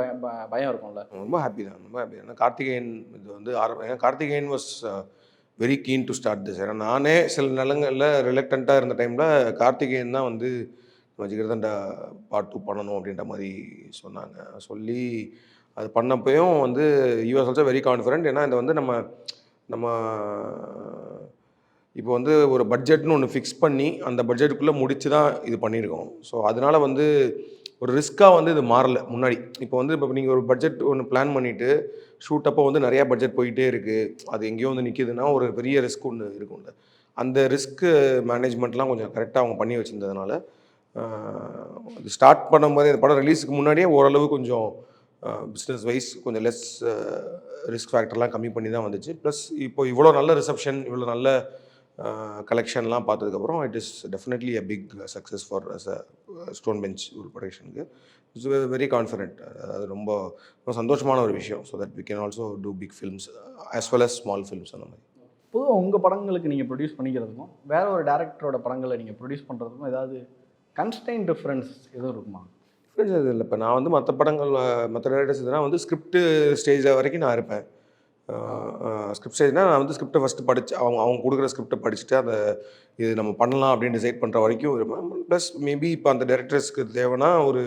பயம் இருக்கும்ல. ரொம்ப ஹாப்பி தான், ரொம்ப ஹாப்பி. ஏன்னா கார்த்திகேயன் இது வந்து ஏன்னா Karthikeyan was very keen to start this. ஏன்னா நானே சில நிலங்களில் ரிலக்டண்ட்டாக இருந்த டைமில் கார்த்திகேயன் தான் வந்து ஜிகர்தண்டா பார்ட் 2 பண்ணணும் அப்படின்ற மாதிரி சொன்னாங்க. சொல்லி அது பண்ணப்பையும் வந்து you was also very confident. ஏன்னா இதை வந்து நம்ம இப்போ வந்து ஒரு பட்ஜெட்னு ஒன்று ஃபிக்ஸ் பண்ணி அந்த பட்ஜெட்டுக்குள்ளே முடிச்சு தான் இது பண்ணியிருக்கோம். ஸோ அதனால் வந்து ஒரு ரிஸ்க்காக வந்து இது மாறலை முன்னாடி. இப்போ நீங்கள் ஒரு பட்ஜெட் ஒன்று பிளான் பண்ணிவிட்டு ஷூட் அப்போ வந்து நிறையா பட்ஜெட் போயிட்டே இருக்குது, அது எங்கேயோ வந்து நிற்கிதுன்னா ஒரு பெரிய ரிஸ்க் ஒன்று இருக்கும்ல. அந்த ரிஸ்க்கு மேனேஜ்மெண்ட்லாம் கொஞ்சம் கரெக்டாக அவங்க பண்ணி வச்சுருந்ததுனால அது ஸ்டார்ட் பண்ணும்போது இந்த படம் ரிலீஸுக்கு முன்னாடியே ஓரளவு கொஞ்சம் பிஸ்னஸ் வைஸ் கொஞ்சம் லெஸ் ரிஸ்க் ஃபேக்டர்லாம் கம்மி பண்ணி தான் வந்துச்சு. ப்ளஸ் இப்போ இவ்வளோ நல்ல ரிசப்ஷன், இவ்வளோ நல்ல கலெக்ஷன்லாம் பார்த்ததுக்கப்புறம் it is definitely a big success for us a Stone Bench ஒரு ப்ரொடக்ஷனுக்கு. It's very confident. அது ரொம்ப ரொம்ப சந்தோஷமான ஒரு விஷயம். So that we can also do big films as well as small films. அந்த மாதிரி பொதுவாக உங்கள் படங்களுக்கு நீங்கள் ப்ரொடியூஸ் பண்ணிக்கிறதுக்கும் வேற ஒரு டேரக்டரோட படங்களை நீங்கள் ப்ரொடியூஸ் பண்ணுறதுக்கும் ஏதாவது கன்ஸ்டைன் டிஃப்ரென்ஸ் எதுவும் இருக்குமா? டிஃப்ரென்ஸ் எதுவும் இல்லை. இப்போ நான் வந்து மற்ற படங்கள் மற்ற டேரக்டர்ஸ் இதெல்லாம் வந்து ஸ்கிரிப்ட் ஸ்டேஜில் வரைக்கும் நான் இருப்பேன். ஸ்கிரிப்ட் ஸ்டேஜ்னால் நான் வந்து ஸ்கிரிப்டை ஃபஸ்ட்டு படித்து அவங்க கொடுக்குற ஸ்கிரிப்டை படிச்சுட்டு அந்த இது நம்ம பண்ணலாம் அப்படின்னு டிசைட் பண்ணுற வரைக்கும் இருப்பேன். ப்ளஸ் மேபி இப்போ அந்த டேரக்டர்ஸ்க்கு தேவைன்னா ஒரு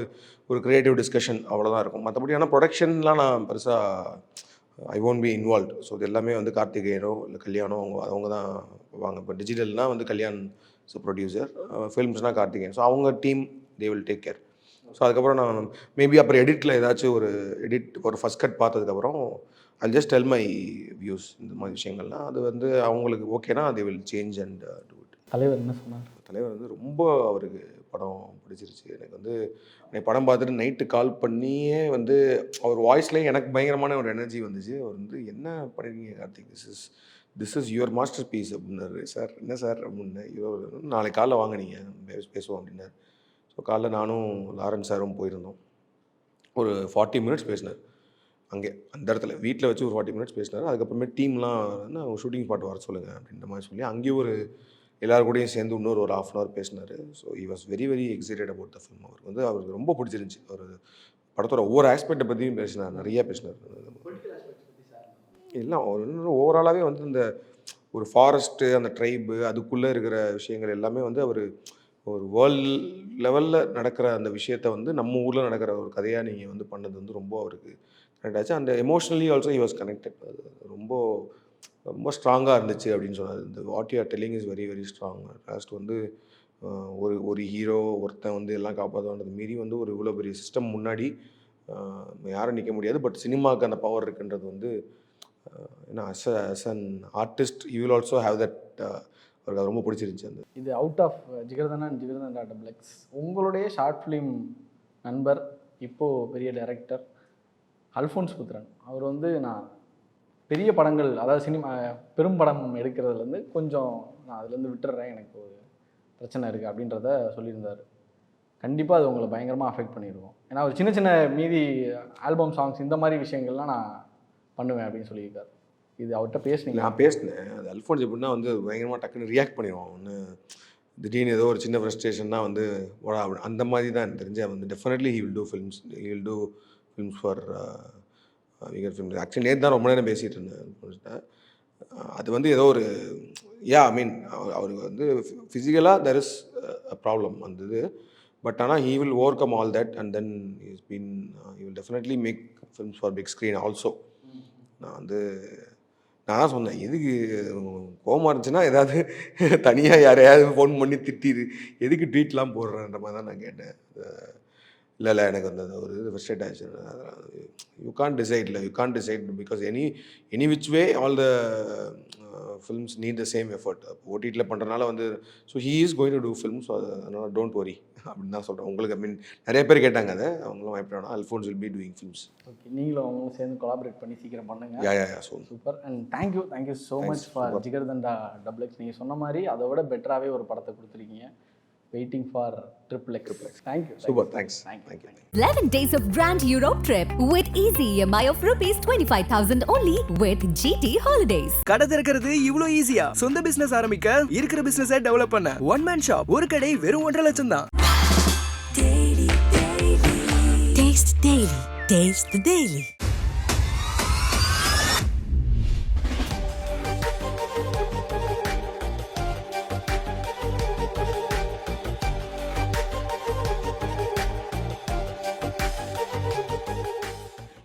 க்ரியேட்டிவ் டிஸ்கஷன் அவ்வளோதான் இருக்கும். மற்றபடி ஆனால் ப்ரொடக்ஷன்லாம் நான் பெருசாக I won't be involve. So இது எல்லாமே வந்து கார்த்திகேயனோ இல்லை கல்யாணோ அவங்க தான் வாங்க. இப்போ டிஜிட்டல்னால் வந்து கல்யாண் ப்ரொடியூசர், ஃபில்ம்ஸ்னால் கார்த்திகேயன். ஸோ அவங்க team they will take care. So அதுக்கப்புறம் நான் மேபி அப்புறம் எடிட்டில் ஏதாச்சும் ஒரு ஃபஸ்ட் கட் பார்த்ததுக்கப்புறம் I'll just tell my views இந்த மாதிரி விஷயங்கள்லாம். அது வந்து அவங்களுக்கு ஓகேனா they will change and do it. தலைவர் என்ன சொன்னார்? தலைவர் வந்து ரொம்ப அவருக்கு படம் பிடிச்சிருச்சு. எனக்கு வந்து படம் பார்த்துட்டு நைட்டு கால் பண்ணியே வந்து அவர் வாய்ஸ்லேயே எனக்கு பயங்கரமான ஒரு எனர்ஜி வந்துச்சு. அவர் வந்து என்ன பண்ணிருக்கீங்க Karthik, this is your masterpiece அப்படின்னாரு. சார் என்ன சார் அப்படின்னு, நாளைக்கு காலைல வாங்க நீங்கள் பேசுவோம் அப்படின்னாரு. ஸோ காலைல நானும் லாரன்ஸ் சாரும் போயிருந்தோம். ஒரு 40 minutes பேசினார் அங்கே அந்த இடத்துல. வீட்டில் வச்சு ஒரு 40 minutes பேசினார். அதுக்கப்புறமே டீம்லாம் அவங்க ஷூட்டிங் ஸ்பாட் வர சொல்லுங்கள் அப்படின்ற மாதிரி சொல்லி அங்கேயும் எல்லாரும் கூடயும் சேர்ந்து இன்னொரு 1/2 hour பேசினார். So he was very very excited about the film. அவருக்கு ரொம்ப பிடிச்சிருந்துச்சி. அவர் படத்தோட ஒவ்வொரு ஆஸ்பெக்டை பற்றியும் பேசினார், நிறையா பேசினார். எல்லாம் ஓவராலாகவே வந்து இந்த ஒரு ஃபாரஸ்ட்டு, அந்த ட்ரைபு, அதுக்குள்ளே இருக்கிற விஷயங்கள் எல்லாமே வந்து அவர் ஒரு வேர்ல்ட் லெவலில் நடக்கிற அந்த விஷயத்த வந்து நம்ம ஊரில் நடக்கிற ஒரு கதையாக நீங்கள் வந்து பண்ணது வந்து ரொம்ப அவருக்கு கனெக்ட் ஆச்சு. அந்த emotionally also he was connected. அது ரொம்ப ரொம்ப ஸ்ட்ராங்காக இருந்துச்சு அப்படின்னு சொன்னார். இந்த what you are telling is very very strong. Last வந்து ஒரு ஹீரோ ஒருத்தன் வந்து எல்லாம் காப்பாற்றுவான்றது மீறி வந்து ஒரு இவ்வளோ பெரிய சிஸ்டம் முன்னாடி யாரும் நிற்க முடியாது. பட் சினிமாவுக்கு அந்த பவர் இருக்குன்றது வந்து ஏன்னா as an artist you will also have that. அவருக்கு அது ரொம்ப பிடிச்சிருந்துச்சு. அந்த இது out of Jigarthanda and Jigarthanda double X உங்களுடைய ஷார்ட் ஃபிலிம் நண்பர், இப்போது பெரிய டைரக்டர் அல்ஃபோன்ஸ் புத்திரன். அவர் வந்து நான் பெரிய படங்கள், அதாவது சினிமா பெரும் படம் எடுக்கிறதுலேருந்து கொஞ்சம் நான் அதுலேருந்து விட்டுறேன், எனக்கு ஒரு பிரச்சனை இருக்குது அப்படின்றத சொல்லியிருந்தார். கண்டிப்பாக அது உங்களை பயங்கரமாக அஃபெக்ட் பண்ணியிருக்கும். ஏன்னா ஒரு சின்ன சின்ன மீதி ஆல்பம் சாங்ஸ் இந்த மாதிரி விஷயங்கள்லாம் நான் பண்ணுவேன் அப்படின்னு சொல்லியிருக்காரு. இது அவர்கிட்ட பேசுனீங்க? நான் பேசினேன். அது அல்ஃபோன்ஸ் எப்படின்னா வந்து பயங்கரமாக டக்குன்னு ரியாக்ட் பண்ணிடுவான். ஒன்று திடீர்னு ஏதோ ஒரு சின்ன ஃப்ரஸ்ட்ரேஷன்னா வந்து அந்த மாதிரி தான் எனக்கு தெரிஞ்சு வந்து definitely he will do films for vigour films. Actually நேற்று தான் ரொம்ப நேரம் பேசிகிட்டு இருந்தேன். அது வந்து ஏதோ ஒரு ஐ மீன் அவருக்கு வந்து ஃபிசிக்கலாக தெர் இஸ் அ ப்ராப்ளம் அந்த இது. பட் ஆனால் he will overcome all that and then he will definitely make films for big screen also. நான் தான் சொன்னேன், எதுக்கு கோவமாக இருந்துச்சுன்னா ஏதாவது தனியாக யாரையாவது ஃபோன் பண்ணி திட்டிடு, எதுக்கு ட்வீட்லாம் போடுறேன்ற மாதிரி தான் நான் கேட்டேன். இல்லை எனக்கு அந்த ஒரு இது ஃப்ரஸ்ட்ரேட் ஆகிடுச்சு. You can't decide because any which way all the films need the same effort. ஓடிடியில் பண்ணுறதுனால வந்து so he is going to do films, அதனால் டோன்ட் வரி அப்படின்னு தான் சொல்கிறேன். உங்களுக்கு ஐ மீன் நிறைய பேர் கேட்டாங்க அதை, அவங்களும் பயப்படணும். Alphonse will be doing films. Okay, நீங்களும் அவங்களும் சேர்ந்து கொலாபரேட் பண்ணி சீக்கிரம் பண்ணுங்க. Yeah super. And thank you so much for Jigarthanda XX. நீங்கள் சொன்ன மாதிரி அதை விட பெட்டராகவே ஒரு படத்தை கொடுத்துருக்கீங்க. Waiting for XXX. Thank you. Super, thanks. 11 days of Grand Europe trip with easy EMI of rupees 25,000 only with GT Holidays. கடை திறக்கிறது இவ்ளோ ஈஸியா? சொந்த பிசினஸ் ஆரம்பிக்க, இருக்கிற பிசினஸை டெவலப் பண்ண ஒன் மேன் ஷாப், ஒரு கடை வெறும் 1.5 லட்சம் தான். Taste the Daily.